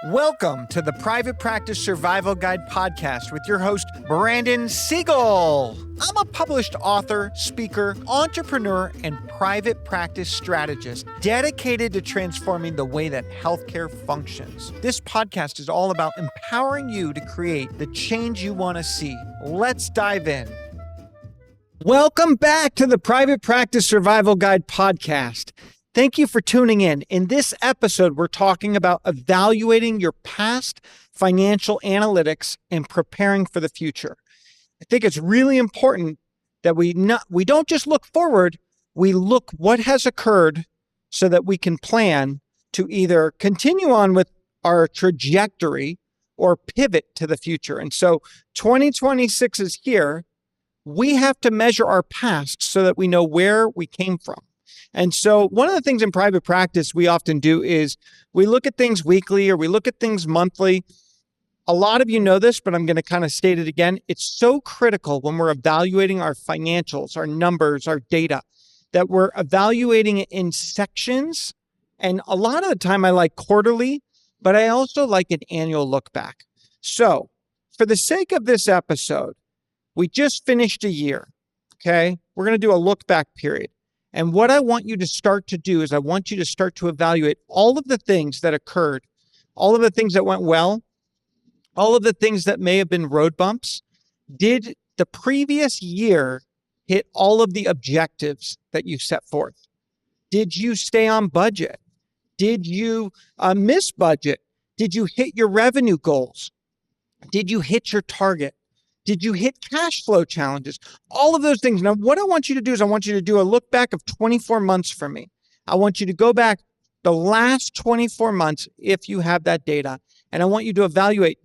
Welcome to the Private Practice Survival Guide podcast with your host, Brandon Seigel. I'm a published author, speaker, entrepreneur, and private practice strategist dedicated to transforming the way that healthcare functions. This podcast is all about empowering you to create the change you want to see. Let's dive in. Welcome back to the Private Practice Survival Guide podcast. Thank you for tuning in. In this episode, we're talking about evaluating your past financial analytics and preparing for the future. I think it's really important that we don't just look forward, we look what has occurred so that we can plan to either continue on with our trajectory or pivot to the future. And so 2026 is here. We have to measure our past so that we know where we came from. And so one of the things in private practice we often do is we look at things weekly or we look at things monthly. A lot of you know this, but I'm going to kind of state it again. It's so critical when we're evaluating our financials, our numbers, our data, that we're evaluating it in sections. And a lot of the time I like quarterly, but I also like an annual look back. So for the sake of this episode, we just finished a year, okay? We're going to do a look back period. And what I want you to start to do is I want you to start to evaluate all of the things that occurred, all of the things that went well, all of the things that may have been road bumps. Did the previous year hit all of the objectives that you set forth? Did you stay on budget? Did you miss budget? Did you hit your revenue goals? Did you hit your target? Did you hit cash flow challenges? All of those things. Now, what I want you to do is I want you to do a look back of 24 months for me. I want you to go back the last 24 months if you have that data. And I want you to evaluate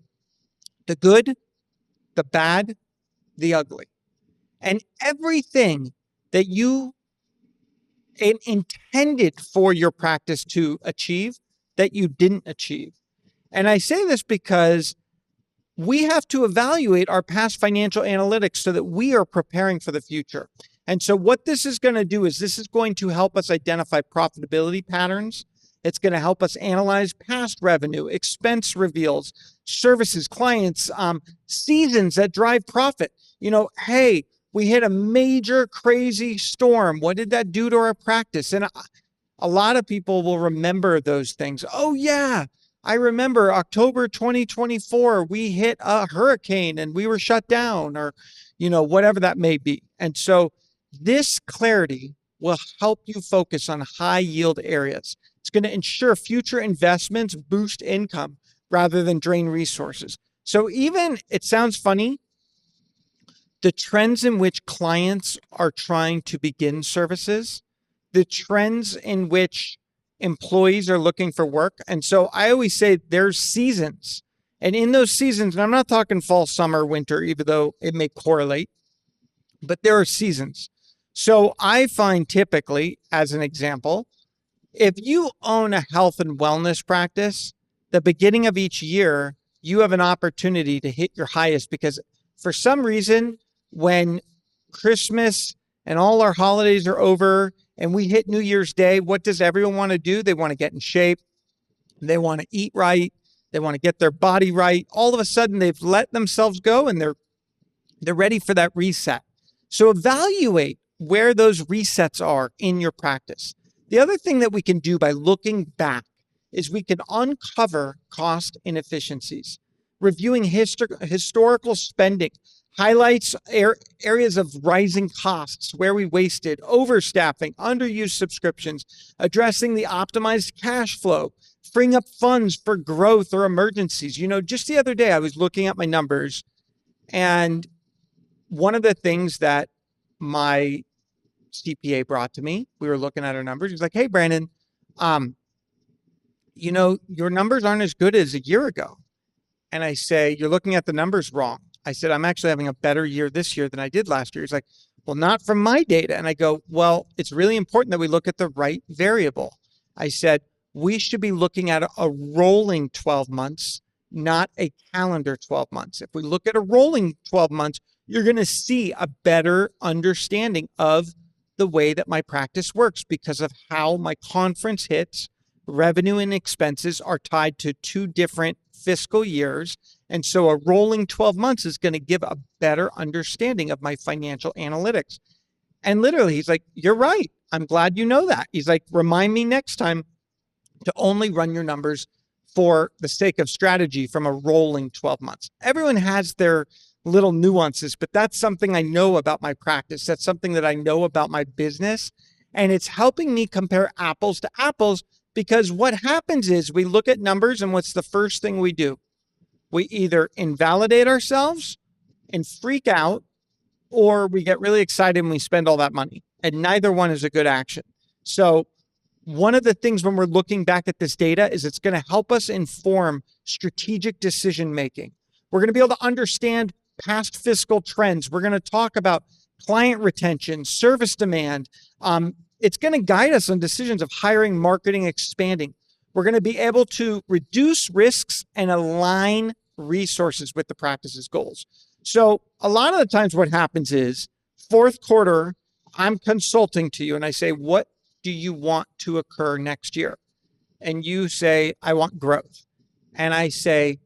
the good, the bad, the ugly. And everything that you intended for your practice to achieve that you didn't achieve. And I say this because we have to evaluate our past financial analytics so that we are preparing for the future. And so what this is going to do is this is going to help us identify profitability patterns. It's going to help us analyze past revenue, expense reveals, services, clients, seasons that drive profit. You know, hey, we hit a major crazy storm. What did that do to our practice? And a lot of people will remember those things. Oh, yeah. I remember October 2024, we hit a hurricane and we were shut down or, whatever that may be. And so this clarity will help you focus on high yield areas. It's going to ensure future investments boost income rather than drain resources. So even, it sounds funny, the trends in which clients are trying to begin services, the trends in which employees are looking for work. And so I always say there's seasons. And in those seasons, and I'm not talking fall, summer, winter, even though it may correlate, but there are seasons. So I find typically, as an example, if you own a health and wellness practice, the beginning of each year, you have an opportunity to hit your highest because for some reason, when Christmas and all our holidays are over, and we hit New Year's Day, what does everyone want to do? They want to get in shape. They want to eat right. They want to get their body right. All of a sudden, they've let themselves go and they're ready for that reset. So evaluate where those resets are in your practice. The other thing that we can do by looking back is we can uncover cost inefficiencies. Reviewing historical spending highlights areas of rising costs where we wasted, overstaffing, underused subscriptions, addressing the optimized cash flow, freeing up funds for growth or emergencies. Just the other day, I was looking at my numbers, and one of the things that my CPA brought to me, we were looking at our numbers. He's like, hey, Brandon, your numbers aren't as good as a year ago. And I say, you're looking at the numbers wrong. I said, I'm actually having a better year this year than I did last year. He's like, well, not from my data. And I go, well, it's really important that we look at the right variable. I said, we should be looking at a rolling 12 months, not a calendar 12 months. If we look at a rolling 12 months, you're going to see a better understanding of the way that my practice works because of how my conference hits, revenue and expenses are tied to 2 different fiscal years. And so a rolling 12 months is going to give a better understanding of my financial analytics. And literally, he's like, you're right. I'm glad you know that. He's like, remind me next time to only run your numbers for the sake of strategy from a rolling 12 months. Everyone has their little nuances, but that's something I know about my practice. That's something that I know about my business. And it's helping me compare apples to apples, because what happens is we look at numbers, and what's the first thing we do? We either invalidate ourselves and freak out, or we get really excited and we spend all that money. And neither one is a good action. So one of the things when we're looking back at this data is it's going to help us inform strategic decision making. We're going to be able to understand past fiscal trends. We're going to talk about client retention, service demand. It's going to guide us on decisions of hiring, marketing, expanding. We're going to be able to reduce risks and align resources with the practice's goals. So a lot of the times what happens is fourth quarter, I'm consulting to you and I say, what do you want to occur next year? And you say, I want growth. And I say,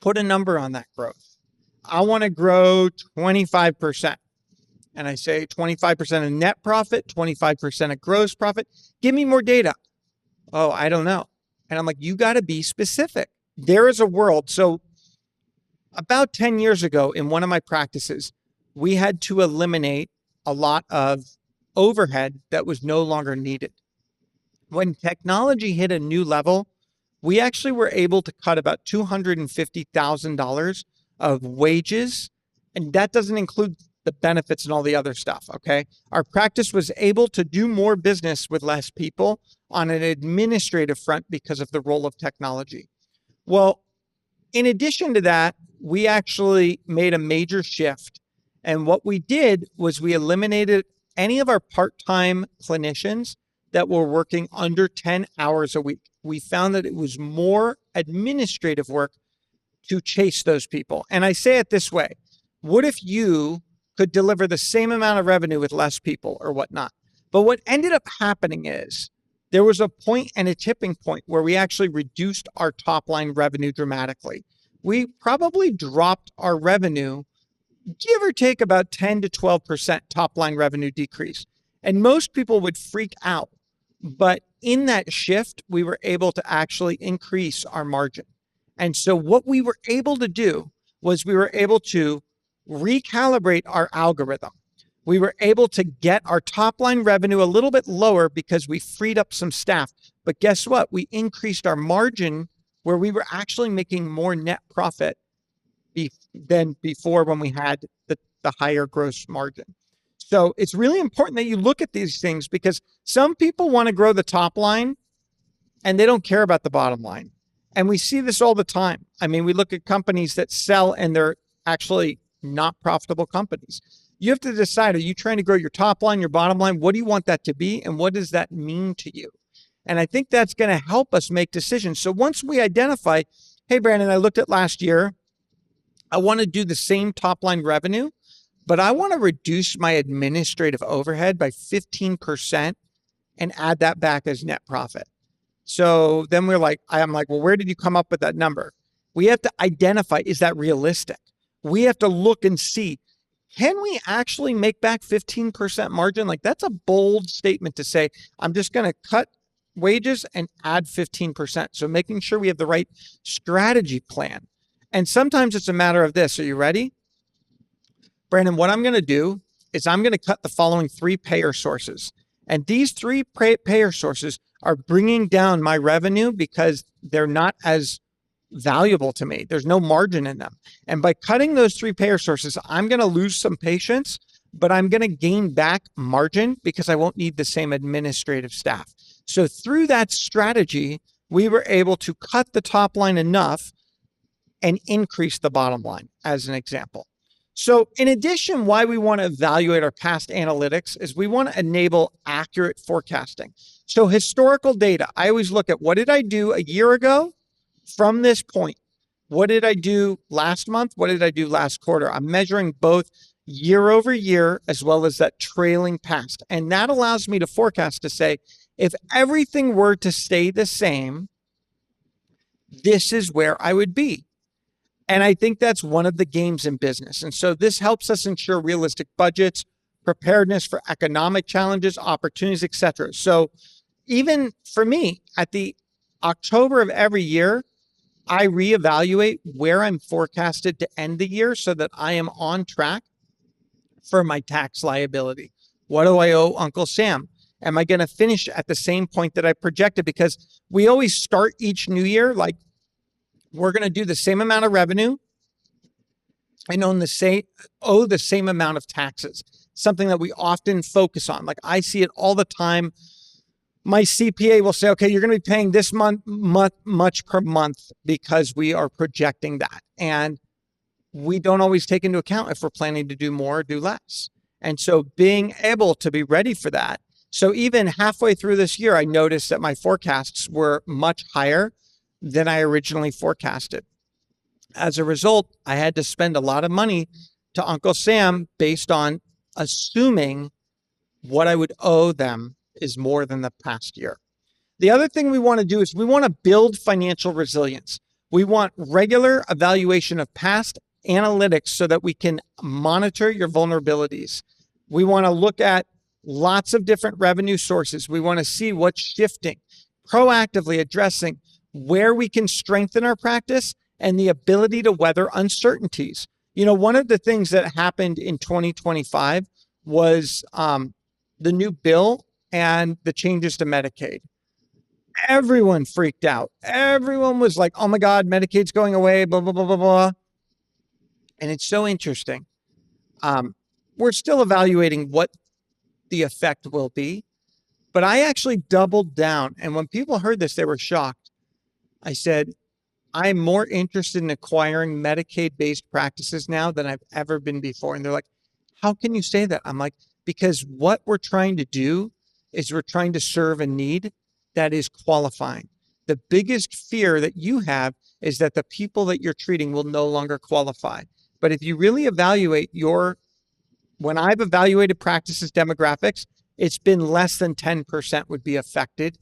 put a number on that growth. I want to grow 25%. And I say 25% of net profit, 25% of gross profit. Give me more data. Oh, I don't know. And I'm like, you got to be specific. There is a world. So about 10 years ago in one of my practices, we had to eliminate a lot of overhead that was no longer needed. When technology hit a new level, we actually were able to cut about $250,000 of wages. And that doesn't include the benefits and all the other stuff, okay? Our practice was able to do more business with less people on an administrative front because of the role of technology. Well, in addition to that, we actually made a major shift. And what we did was we eliminated any of our part-time clinicians that were working under 10 hours a week. We found that it was more administrative work to chase those people. And I say it this way: what if you could deliver the same amount of revenue with less people or whatnot? But what ended up happening is there was a point and a tipping point where we actually reduced our top line revenue dramatically. We probably dropped our revenue, give or take about 10 to 12% top line revenue decrease. And most people would freak out. But in that shift, we were able to actually increase our margin. And so what we were able to do was we were able to recalibrate our algorithm. We were able to get our top line revenue a little bit lower because we freed up some staff. But guess what? We increased our margin where we were actually making more net profit than before when we had the higher gross margin. So it's really important that you look at these things, because some people want to grow the top line and they don't care about the bottom line. And we see this all the time. I mean, we look at companies that sell and they're actually not profitable companies. You have to decide, are you trying to grow your top line, your bottom line? What do you want that to be? And what does that mean to you? And I think that's going to help us make decisions. So once we identify, hey, Brandon, I looked at last year, I want to do the same top line revenue, but I want to reduce my administrative overhead by 15% and add that back as net profit. So then I'm like, well, where did you come up with that number? We have to identify, is that realistic? We have to look and see, can we actually make back 15% margin? Like, that's a bold statement to say, I'm just going to cut wages and add 15%. So making sure we have the right strategy plan. And sometimes it's a matter of this. Are you ready? Brandon, what I'm going to do is I'm going to cut the following 3 payer sources. And these 3 payer sources are bringing down my revenue because they're not as valuable to me. There's no margin in them. And by cutting those 3 payer sources, I'm going to lose some patients, but I'm going to gain back margin because I won't need the same administrative staff. So through that strategy, we were able to cut the top line enough and increase the bottom line, as an example. So in addition, why we want to evaluate our past analytics is we want to enable accurate forecasting. So historical data, I always look at, what did I do a year ago from this point? What did I do last month? What did I do last quarter? I'm measuring both year over year as well as that trailing past. And that allows me to forecast to say, If everything were to stay the same, this is where I would be. And I think that's one of the games in business. And so this helps us ensure realistic budgets, preparedness for economic challenges, opportunities, etc. So even for me, at the October of every year, I reevaluate where I'm forecasted to end the year so that I am on track for my tax liability. What do I owe Uncle Sam? Am I going to finish at the same point that I projected? Because we always start each new year like we're going to do the same amount of revenue and owe the same amount of taxes. Something that we often focus on. Like I see it all the time. My CPA will say, okay, you're going to be paying this much per month because we are projecting that. And we don't always take into account if we're planning to do more or do less. And so being able to be ready for that. So even halfway through this year, I noticed that my forecasts were much higher than I originally forecasted. As a result, I had to spend a lot of money to Uncle Sam based on assuming what I would owe them is more than the past year. The other thing we want to do is we want to build financial resilience. We want regular evaluation of past analytics so that we can monitor your vulnerabilities. We want to look at lots of different revenue sources. We want to see what's shifting, proactively addressing where we can strengthen our practice and the ability to weather uncertainties. You know, one of the things that happened in 2025 was the new bill and the changes to Medicaid. Everyone freaked out. Everyone was like, oh my God, Medicaid's going away, blah, blah, blah, blah, blah. And it's so interesting. We're still evaluating what the effect will be, but I actually doubled down. And when people heard this, they were shocked. I said, I'm more interested in acquiring Medicaid-based practices now than I've ever been before. And they're like, how can you say that? I'm like, because what we're trying to do is we're trying to serve a need that is qualifying. The biggest fear that you have is that the people that you're treating will no longer qualify. But if you really evaluate when I've evaluated practices demographics, it's been less than 10% would be affected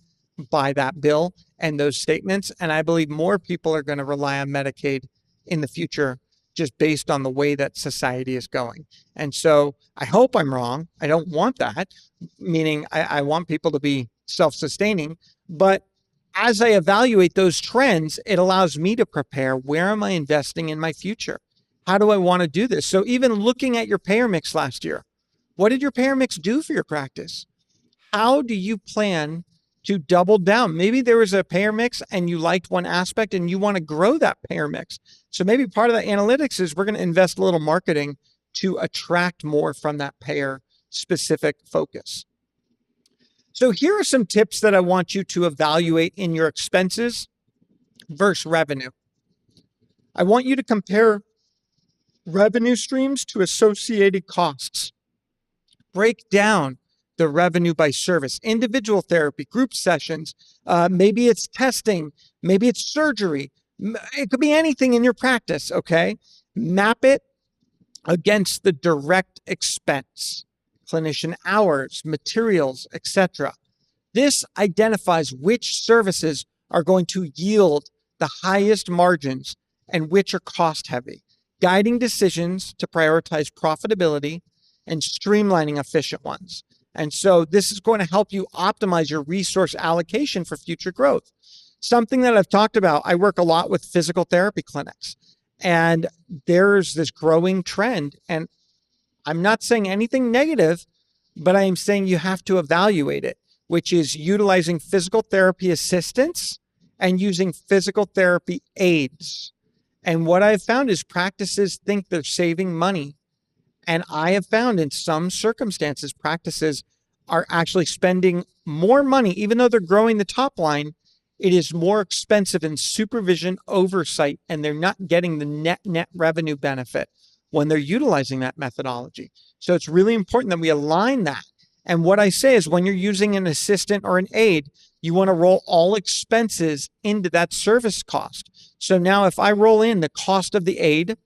by that bill and those statements. And I believe more people are going to rely on Medicaid in the future just based on the way that society is going. And so I hope I'm wrong. I don't want that, meaning I want people to be self-sustaining. But as I evaluate those trends, it allows me to prepare, where am I investing in my future? How do I want to do this? So even looking at your payer mix last year, what did your payer mix do for your practice? How do you plan to double down? Maybe there was a payer mix and you liked one aspect and you want to grow that payer mix. So maybe part of that analytics is we're going to invest a little marketing to attract more from that payer specific focus. So here are some tips that I want you to evaluate in your expenses versus revenue. I want you to compare revenue streams to associated costs. Break down the revenue by service, individual therapy, group sessions. Maybe it's testing, maybe it's surgery. It could be anything in your practice, okay? Map it against the direct expense, clinician hours, materials, etc. This identifies which services are going to yield the highest margins and which are cost heavy, guiding decisions to prioritize profitability and streamlining efficient ones. And so this is going to help you optimize your resource allocation for future growth. Something that I've talked about, I work a lot with physical therapy clinics, and there's this growing trend. And I'm not saying anything negative, but I am saying you have to evaluate it, which is utilizing physical therapy assistants and using physical therapy aids. And what I've found is practices think they're saving money. And I have found in some circumstances, practices are actually spending more money, even though they're growing the top line. It is more expensive in supervision oversight, and they're not getting the net revenue benefit when they're utilizing that methodology. So it's really important that we align that. And what I say is when you're using an assistant or an aide, you want to roll all expenses into that service cost. So now if I roll in the cost of the aide,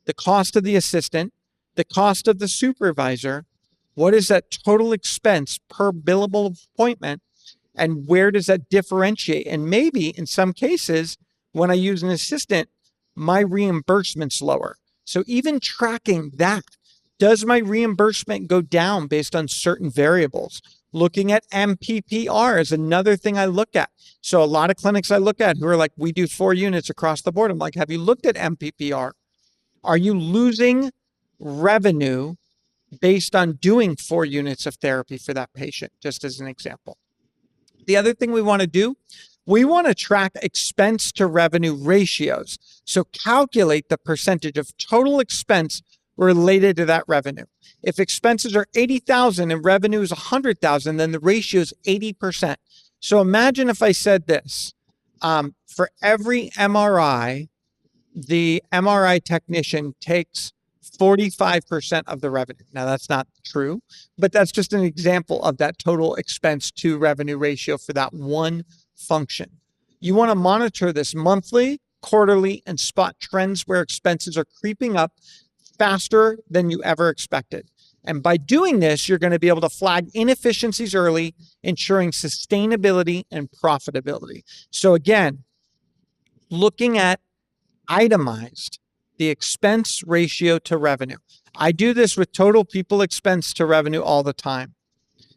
the cost of the assistant, the cost of the supervisor, what is that total expense per billable appointment? And where does that differentiate? And maybe in some cases, when I use an assistant, my reimbursement's lower. So even tracking that, does my reimbursement go down based on certain variables? Looking at MPPR is another thing I look at. So a lot of clinics I look at who are like, we do 4 units across the board. I'm like, have you looked at MPPR? Are you losing revenue based on doing 4 units of therapy for that patient, just as an example? The other thing we want to do, we want to track expense to revenue ratios. So calculate the percentage of total expense related to that revenue. If expenses are 80,000 and revenue is 100,000, then the ratio is 80%. So imagine if I said this, for every MRI, the MRI technician takes 45% of the revenue. Now, that's not true, but that's just an example of that total expense to revenue ratio for that one function. You want to monitor this monthly, quarterly, and spot trends where expenses are creeping up faster than you ever expected. And by doing this, you're going to be able to flag inefficiencies early, ensuring sustainability and profitability. So again, looking at itemized the expense ratio to revenue. I do this with total people expense to revenue all the time.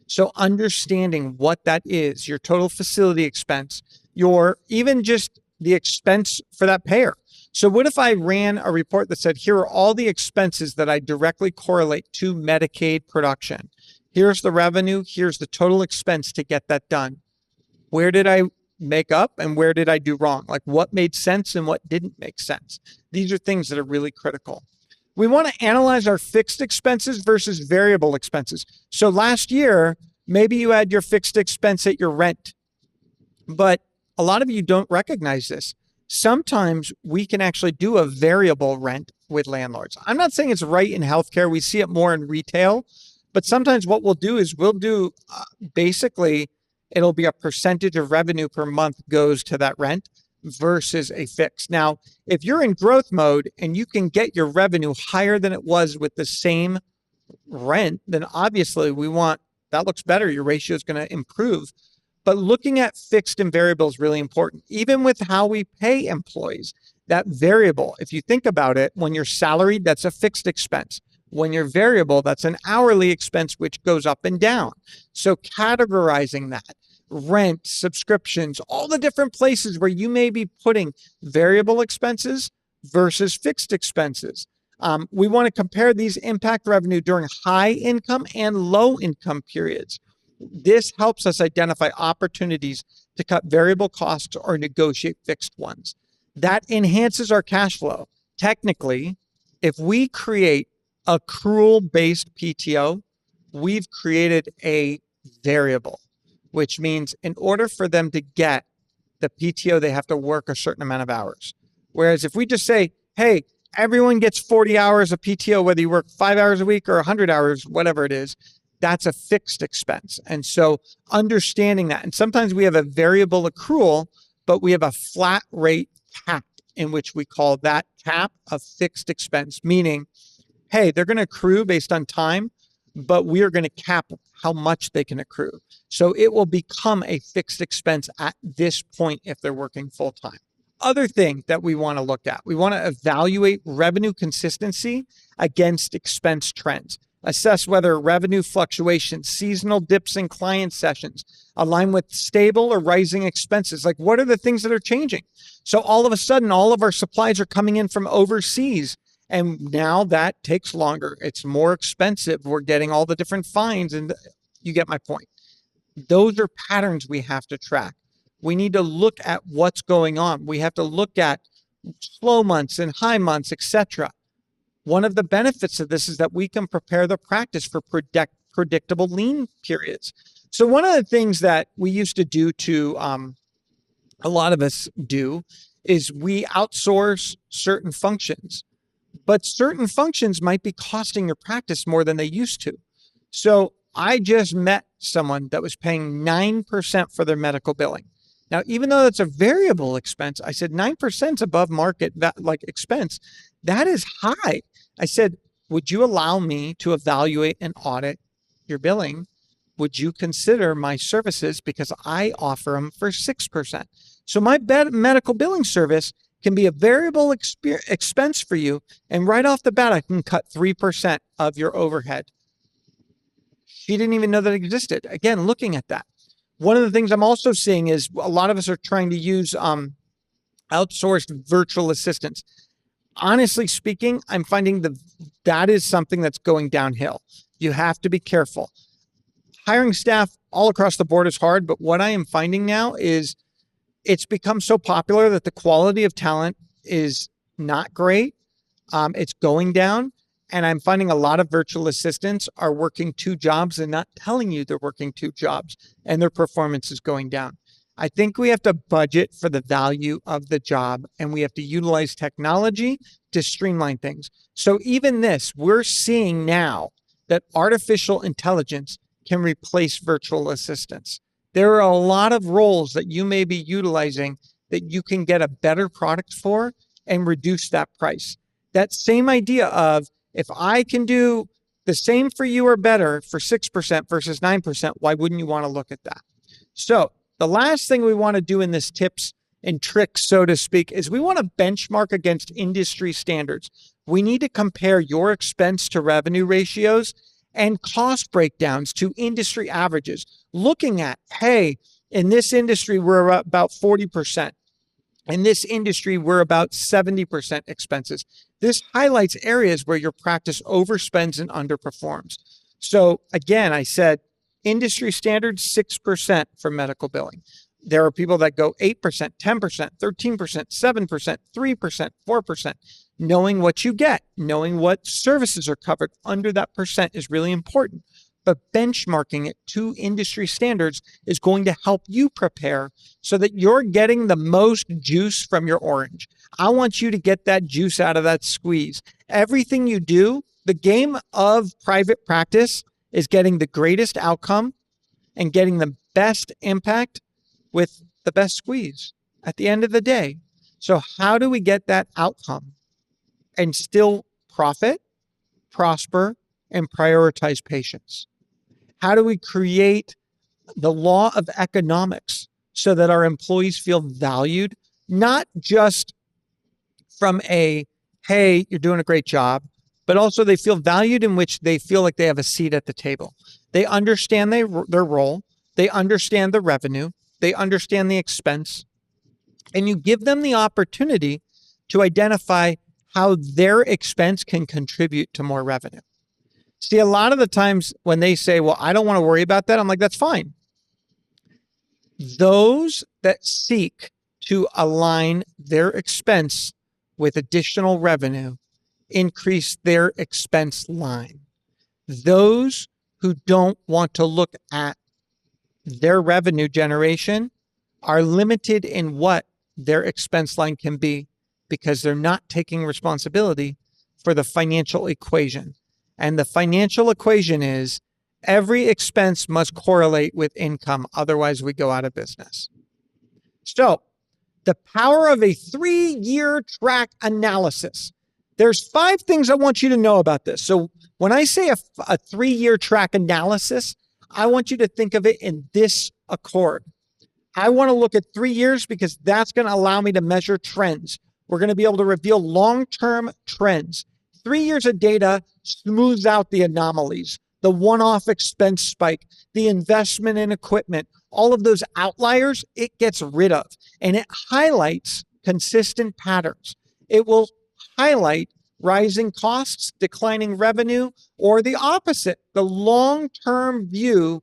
So understanding what that is, your total facility expense, your even just the expense for that payer. So what if I ran a report that said, here are all the expenses that I directly correlate to Medicaid production. Here's the revenue, here's the total expense to get that done. Where did I make up and where did I do wrong? Like what made sense and what didn't make sense? These are things that are really critical. We want to analyze our fixed expenses versus variable expenses. So last year, maybe you had your fixed expense at your rent, but a lot of you don't recognize this. Sometimes we can actually do a variable rent with landlords. I'm not saying it's right in healthcare. We see it more in retail, but sometimes what we'll do is basically it'll be a percentage of revenue per month goes to that rent versus a fix. Now, if you're in growth mode and you can get your revenue higher than it was with the same rent, then obviously that looks better. Your ratio is going to improve. But looking at fixed and variable is really important. Even with how we pay employees, that variable, if you think about it, when you're salaried, that's a fixed expense. When you're variable, that's an hourly expense, which goes up and down. So categorizing that, rent, subscriptions, all the different places where you may be putting variable expenses versus fixed expenses. We want to compare these impact revenue during high income and low income periods. This helps us identify opportunities to cut variable costs or negotiate fixed ones. That enhances our cash flow. Technically, if we create accrual-based PTO, we've created a variable, which means in order for them to get the PTO, they have to work a certain amount of hours. Whereas if we just say, hey, everyone gets 40 hours of PTO, whether you work 5 hours a week or 100 hours, whatever it is, that's a fixed expense. And so understanding that, and sometimes we have a variable accrual, but we have a flat rate cap in which we call that cap a fixed expense, meaning, hey, they're going to accrue based on time, but we are going to cap how much they can accrue. So it will become a fixed expense at this point if they're working full time. Other thing that we want to look at, we want to evaluate revenue consistency against expense trends. Assess whether revenue fluctuations, seasonal dips in client sessions align with stable or rising expenses. Like what are the things that are changing? So all of a sudden, all of our supplies are coming in from overseas. And now that takes longer. It's more expensive. We're getting all the different fines and you get my point. Those are patterns we have to track. We need to look at what's going on. We have to look at slow months and high months, etc. One of the benefits of this is that we can prepare the practice for predictable lean periods. So one of the things that we used to do a lot of us do, is we outsource certain functions, but certain functions might be costing your practice more than they used to. So I just met someone that was paying 9% for their medical billing. Now, even though it's a variable expense, I said 9% is above market expense. That is high. I said, would you allow me to evaluate and audit your billing would you consider my services because I offer them for 6%? So my medical billing service can be a variable expense for you. And right off the bat, I can cut 3% of your overhead. She didn't even know that existed. Again, looking at that. One of the things I'm also seeing is a lot of us are trying to use outsourced virtual assistants. Honestly speaking, I'm finding that is something that's going downhill. You have to be careful. Hiring staff all across the board is hard, but what I am finding now is it's become so popular that the quality of talent is not great. It's going down. And I'm finding a lot of virtual assistants are working 2 jobs and not telling you they're working 2 jobs, and their performance is going down. I think we have to budget for the value of the job, and we have to utilize technology to streamline things. So even this, we're seeing now that artificial intelligence can replace virtual assistants. There are a lot of roles that you may be utilizing that you can get a better product for and reduce that price. That same idea of, if I can do the same for you or better for 6% versus 9%, why wouldn't you want to look at that? So the last thing we want to do in this tips and tricks, so to speak, is we want to benchmark against industry standards. We need to compare your expense to revenue ratios and cost breakdowns to industry averages, looking at, hey, in this industry, we're about 40%. In this industry, we're about 70% expenses. This highlights areas where your practice overspends and underperforms. So again, I said industry standard 6% for medical billing. There are people that go 8%, 10%, 13%, 7%, 3%, 4%. Knowing what you get, knowing what services are covered under that percent is really important. But benchmarking it to industry standards is going to help you prepare so that you're getting the most juice from your orange. I want you to get that juice out of that squeeze. Everything you do, the game of private practice is getting the greatest outcome and getting the best impact with the best squeeze at the end of the day. So how do we get that outcome and still profit, prosper, and prioritize patients? How do we create the law of economics so that our employees feel valued, not just from a, hey, you're doing a great job, but also they feel valued in which they feel like they have a seat at the table. They understand their role. They understand the revenue. They understand the expense. And you give them the opportunity to identify how their expense can contribute to more revenue. See, a lot of the times when they say, well, I don't want to worry about that, I'm like, that's fine. Those that seek to align their expense with additional revenue increase their expense line. Those who don't want to look at their revenue generation are limited in what their expense line can be because they're not taking responsibility for the financial equation. And the financial equation is every expense must correlate with income. Otherwise, we go out of business. So the power of a 3-year track analysis. There's 5 things I want you to know about this. So when I say a 3-year track analysis, I want you to think of it in this accord. I want to look at 3 years because that's going to allow me to measure trends. We're going to be able to reveal long-term trends. 3 years of data smooths out the anomalies, the one-off expense spike, the investment in equipment, all of those outliers, it gets rid of. And it highlights consistent patterns. It will highlight rising costs, declining revenue, or the opposite. The long-term view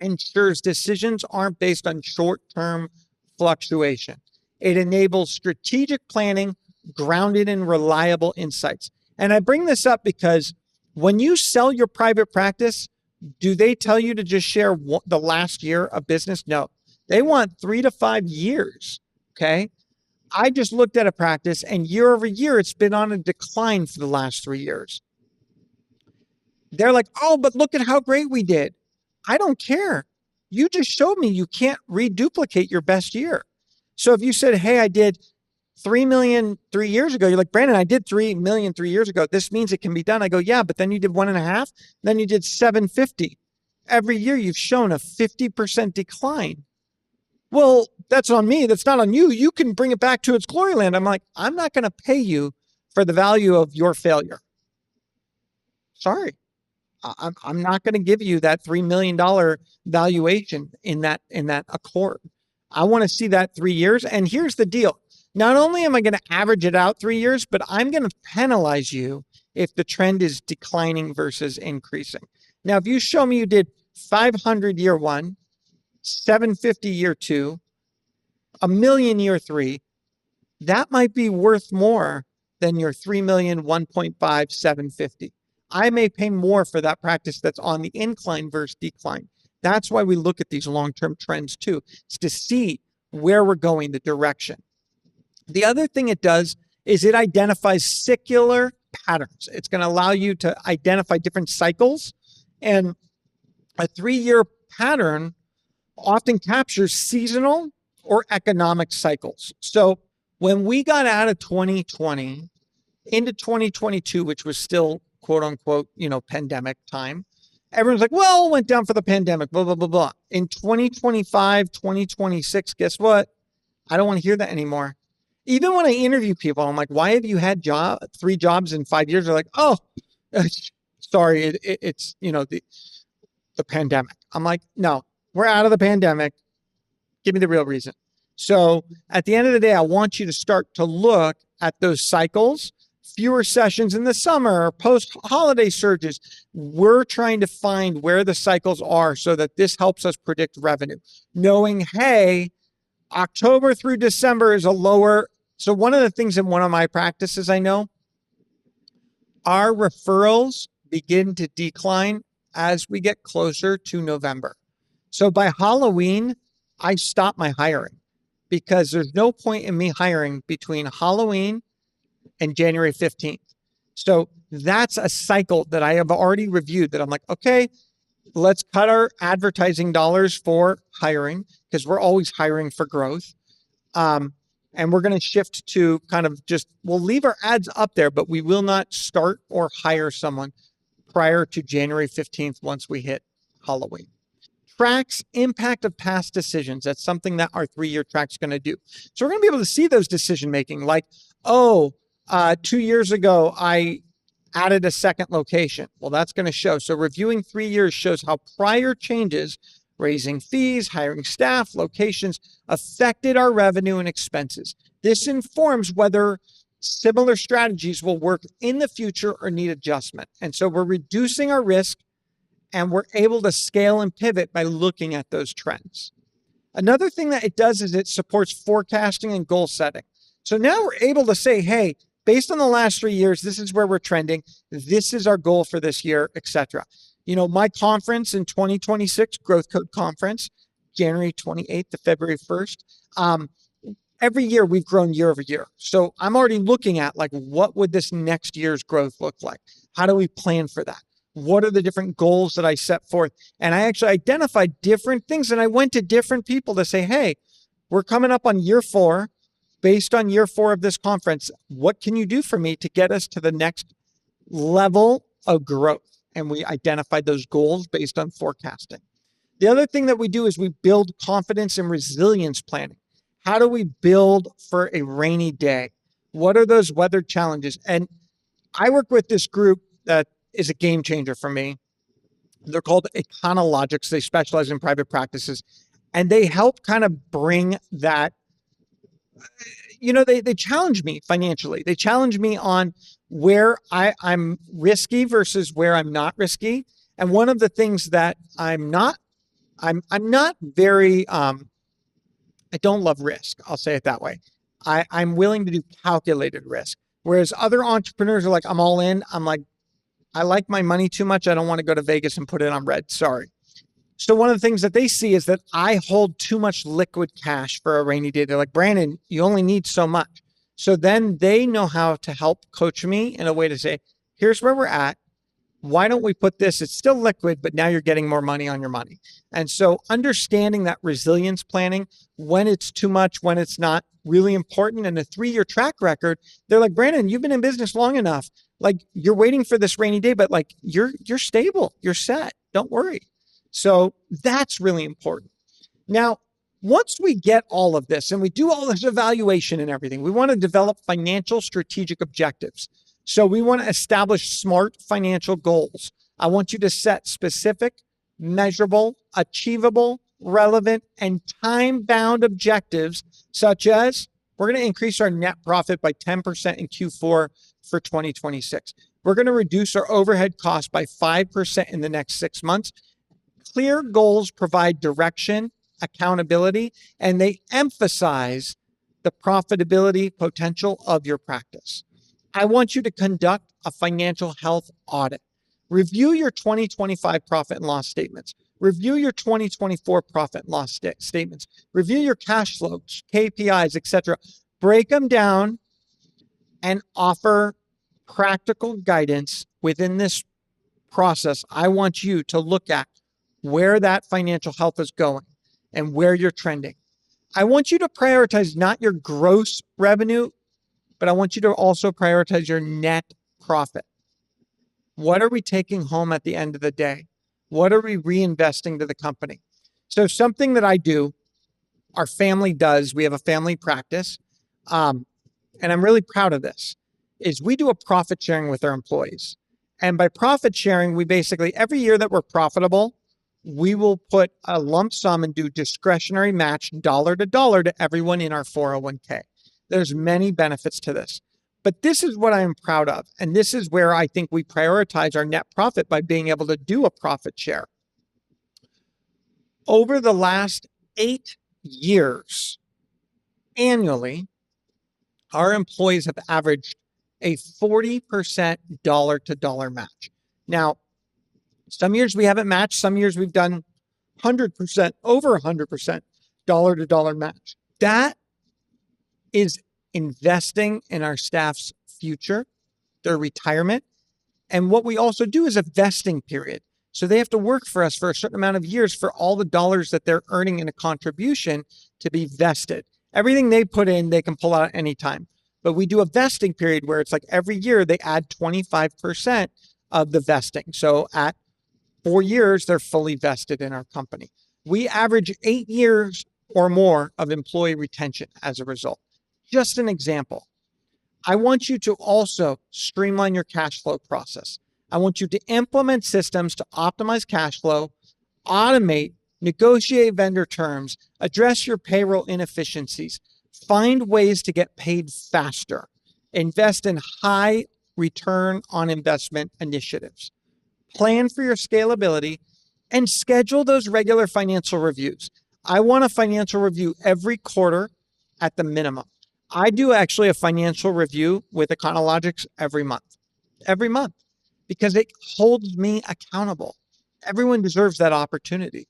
ensures decisions aren't based on short-term fluctuation. It enables strategic planning grounded in reliable insights. And I bring this up because when you sell your private practice, do they tell you to just share the last year of business? No, they want 3 to 5 years. Okay. I just looked at a practice and year over year, it's been on a decline for the last 3 years. They're like, oh, but look at how great we did. I don't care. You just showed me you can't reduplicate your best year. So if you said, hey, I did 3 million 3 years ago, you're like, Brandon, I did 3 million 3 years ago. This means it can be done. I go, yeah, but then you did 1.5, then you did 750. every year you've shown a 50% decline. Well, that's on me. That's not on you. You can bring it back to its glory land. I'm like, I'm not going to pay you for the value of your failure. Sorry. I'm not going to give you that $3 million valuation in that accord. I want to see that 3 years. And here's the deal. Not only am I going to average it out 3 years, but I'm going to penalize you if the trend is declining versus increasing. Now, if you show me you did 500 year one, 750 year two, a million year three, that might be worth more than your 3 million, 1.5, 750. I may pay more for that practice that's on the incline versus decline. That's why we look at these long-term trends too, is to see where we're going, the direction. The other thing it does is it identifies secular patterns. It's going to allow you to identify different cycles, and a 3-year pattern often captures seasonal or economic cycles. So when we got out of 2020 into 2022, which was still quote unquote, pandemic time, everyone's like, well, it went down for the pandemic, blah, blah, blah, blah. In 2025, 2026, guess what? I don't want to hear that anymore. Even when I interview people, I'm like, why have you had 3 jobs in 5 years? They're like, oh, sorry, it's, the pandemic. I'm like, no, we're out of the pandemic. Give me the real reason. So at the end of the day, I want you to start to look at those cycles, fewer sessions in the summer, post-holiday surges. We're trying to find where the cycles are so that this helps us predict revenue. Knowing, hey, October through December is a lower. So one of the things in one of my practices I know, our referrals begin to decline as we get closer to November. So by Halloween, I stop my hiring because there's no point in me hiring between Halloween and January 15th. So that's a cycle that I have already reviewed that I'm like, okay, let's cut our advertising dollars for hiring because we're always hiring for growth. And we're going to shift to kind of we'll leave our ads up there, but we will not start or hire someone prior to January 15th once we hit Halloween. Tracks impact of past decisions. That's something that our 3-year track's going to do. So we're going to be able to see those decision making like, 2 years ago, I added a second location. Well, that's going to show. So reviewing 3 years shows how prior changes, raising fees, hiring staff, locations, affected our revenue and expenses. This informs whether similar strategies will work in the future or need adjustment. And so we're reducing our risk and we're able to scale and pivot by looking at those trends. Another thing that it does is it supports forecasting and goal setting. So now we're able to say, hey, based on the last 3 years, this is where we're trending. This is our goal for this year, etc. My conference in 2026, Growth Code Conference, January 28th to February 1st. Every year we've grown year over year. So I'm already looking at what would this next year's growth look like? How do we plan for that? What are the different goals that I set forth? And I actually identified different things. And I went to different people to say, hey, we're coming up on year 4. Based on year 4 of this conference, what can you do for me to get us to the next level of growth? And we identified those goals based on forecasting. The other thing that we do is we build confidence and resilience planning. How do we build for a rainy day? What are those weather challenges? And I work with this group that is a game changer for me. They're called Econologics. They specialize in private practices. And they help kind of bring that, they challenge me financially. They challenge me on where I'm risky versus where I'm not risky. And one of the things that I'm not very, I don't love risk. I'll say it that way. I'm willing to do calculated risk. Whereas other entrepreneurs are like, I'm all in. I'm like, I like my money too much. I don't want to go to Vegas and put it on red. Sorry. So one of the things that they see is that I hold too much liquid cash for a rainy day. They're like, Brandon, you only need so much. So then they know how to help coach me in a way to say, here's where we're at. Why don't we put this? It's still liquid, but now you're getting more money on your money. And so understanding that resilience planning, when it's too much, when it's not, really important. And a 3-year track record, they're like, Brandon, you've been in business long enough. Like you're waiting for this rainy day, but you're stable, you're set. Don't worry. So that's really important. Now, once we get all of this and we do all this evaluation and everything, we want to develop financial strategic objectives. So we want to establish smart financial goals. I want you to set specific, measurable, achievable, relevant, and time-bound objectives, such as we're going to increase our net profit by 10% in Q4 for 2026. We're going to reduce our overhead costs by 5% in the next 6 months. Clear goals provide direction, accountability, and they emphasize the profitability potential of your practice. I want you to conduct a financial health audit. Review your 2025 profit and loss statements. Review your 2024 profit and loss statements. Review your cash flows, KPIs, etc. Break them down and offer practical guidance within this process. I want you to look at where that financial health is going and where you're trending. I want you to prioritize not your gross revenue, but I want you to also prioritize your net profit. What are we taking home at the end of the day? What are we reinvesting to the company? So something that I do, our family does, we have a family practice, and I'm really proud of this, is we do a profit sharing with our employees. And by profit sharing, we basically, every year that we're profitable, we will put a lump sum and do discretionary match dollar to dollar to everyone in our 401k. There's many benefits to this. But this is what I am proud of. And this is where I think we prioritize our net profit by being able to do a profit share. Over the last 8 years, annually, our employees have averaged a 40% dollar to dollar match. Now, some years we haven't matched, some years we've done 100%, over 100% dollar to dollar match. That is investing in our staff's future, their retirement. And what we also do is a vesting period. So they have to work for us for a certain amount of years for all the dollars that they're earning in a contribution to be vested. Everything they put in, they can pull out at any time. But we do a vesting period where it's like every year they add 25% of the vesting. So at 4 years, they're fully vested in our company. We average 8 years or more of employee retention as a result. Just an example. I want you to also streamline your cash flow process. I want you to implement systems to optimize cash flow, automate, negotiate vendor terms, address your payroll inefficiencies, find ways to get paid faster, invest in high return on investment initiatives, plan for your scalability, and schedule those regular financial reviews. I want a financial review every quarter at the minimum. I do actually a financial review with Econologics every month, because it holds me accountable. Everyone deserves that opportunity.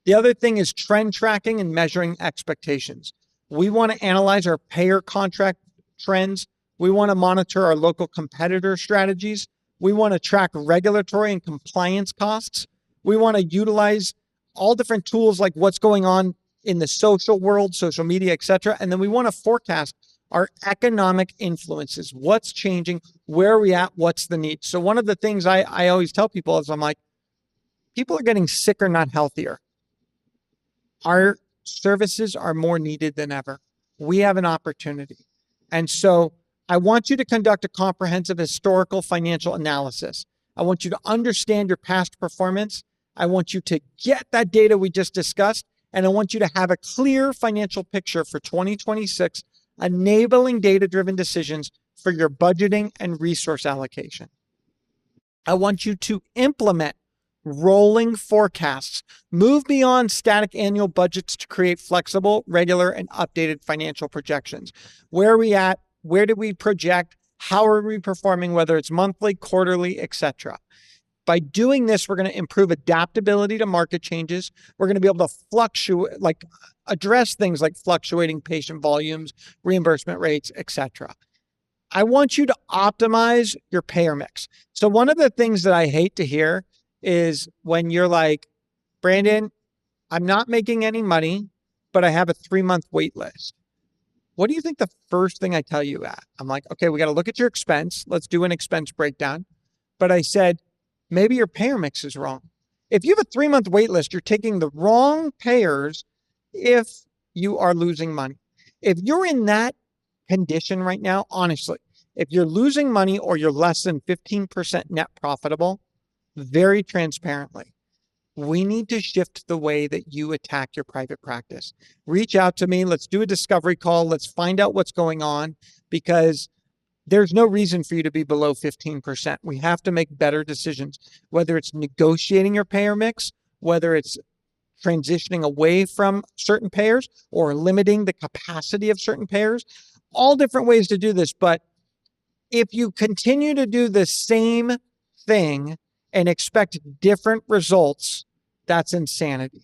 The other thing is trend tracking and measuring expectations. We want to analyze our payer contract trends. We want to monitor our local competitor strategies. We want to track regulatory and compliance costs. We want to utilize all different tools like what's going on in the social world, social media, et cetera. And then we want to forecast our economic influences. What's changing? Where are we at? What's the need? So one of the things I always tell people is I'm like, people are getting sicker, not healthier. Our services are more needed than ever. We have an opportunity. And so I want you to conduct a comprehensive historical financial analysis. I want you to understand your past performance. I want you to get that data we just discussed. And I want you to have a clear financial picture for 2026, enabling data-driven decisions for your budgeting and resource allocation. I want you to implement rolling forecasts, move beyond static annual budgets to create flexible, regular, and updated financial projections. Where are we at? Where do we project? How are we performing, whether it's monthly, quarterly, etc.? By doing this, we're going to improve adaptability to market changes. We're going to be able to address things like fluctuating patient volumes, reimbursement rates, etc. I want you to optimize your payer mix. So one of the things that I hate to hear is when you're like, Brandon, I'm not making any money, but I have a 3-month wait list. What do you think the first thing I tell you at? I'm like, okay, we got to look at your expense. Let's do an expense breakdown. But I said, maybe your payer mix is wrong. If you have a 3-month wait list, you're taking the wrong payers if you are losing money. If you're in that condition right now, honestly, if you're losing money or you're less than 15% net profitable, very transparently, we need to shift the way that you attack your private practice. Reach out to me. Let's do a discovery call. Let's find out what's going on, because there's no reason for you to be below 15%. We have to make better decisions, whether it's negotiating your payer mix, whether it's transitioning away from certain payers or limiting the capacity of certain payers, all different ways to do this. But if you continue to do the same thing and expect different results, that's insanity.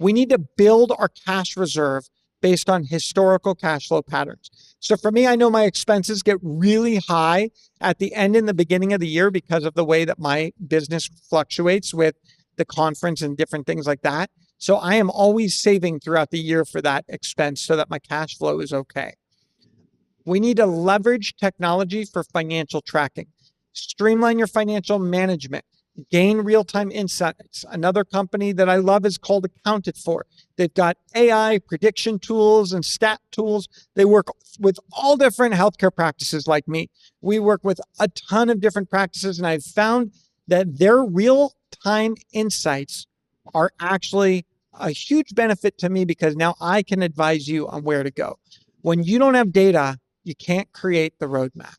We need to build our cash reserve based on historical cash flow patterns. So for me, I know my expenses get really high at the end and the beginning of the year because of the way that my business fluctuates with the conference and different things like that. So I am always saving throughout the year for that expense so that my cash flow is okay. We need to leverage technology for financial tracking, streamline your financial management, gain real-time insights. Another company that I love is called Accounted For. They've got AI prediction tools and stat tools. They work with all different healthcare practices like me. We work with a ton of different practices, and I've found that their real-time insights are actually a huge benefit to me, because now I can advise you on where to go. When you don't have data, you can't create the roadmap.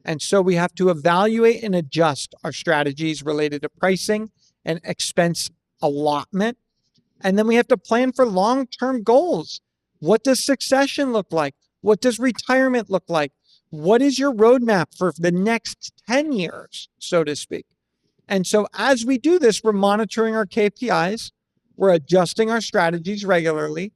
And so we have to evaluate and adjust our strategies related to pricing and expense allotment. And then we have to plan for long-term goals. What does succession look like? What does retirement look like? What is your roadmap for the next 10 years, so to speak? And so as we do this, we're monitoring our KPIs, we're adjusting our strategies regularly,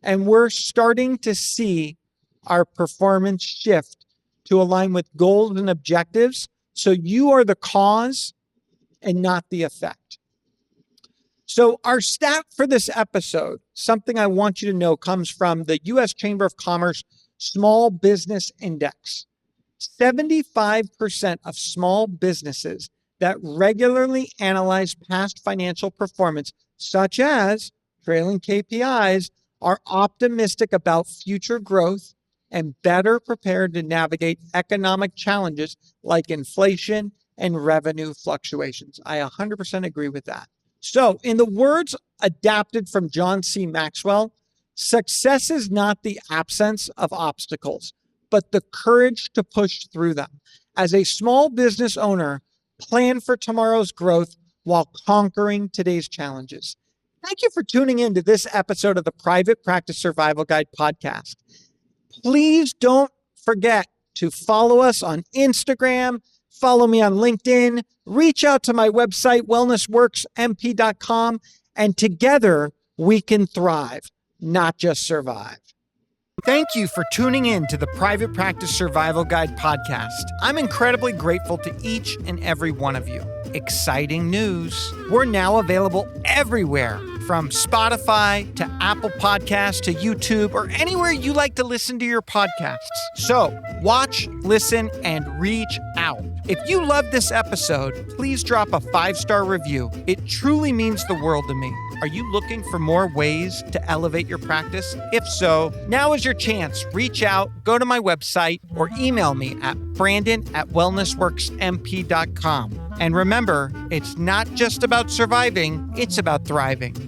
and we're starting to see our performance shift to align with goals and objectives. So you are the cause and not the effect. So our stat for this episode, something I want you to know, comes from the U.S. Chamber of Commerce Small Business Index. 75% of small businesses that regularly analyze past financial performance, such as trailing KPIs, are optimistic about future growth and better prepared to navigate economic challenges like inflation and revenue fluctuations. I 100% agree with that. So, in the words adapted from John C. Maxwell, success is not the absence of obstacles, but the courage to push through them. As a small business owner, plan for tomorrow's growth while conquering today's challenges. Thank you for tuning in to this episode of the Private Practice Survival Guide podcast. Please don't forget to follow us on Instagram, follow me on LinkedIn, reach out to my website, wellnessworksmp.com, and together we can thrive, not just survive. Thank you for tuning in to the Private Practice Survival Guide podcast. I'm incredibly grateful to each and every one of you. Exciting news. We're now available everywhere, from Spotify to Apple Podcasts to YouTube or anywhere you like to listen to your podcasts. So watch, listen, and reach out. If you loved this episode, please drop a 5-star review. It truly means the world to me. Are you looking for more ways to elevate your practice? If so, now is your chance. Reach out, go to my website, or email me at brandon@wellnessworksmp.com. And remember, it's not just about surviving, it's about thriving.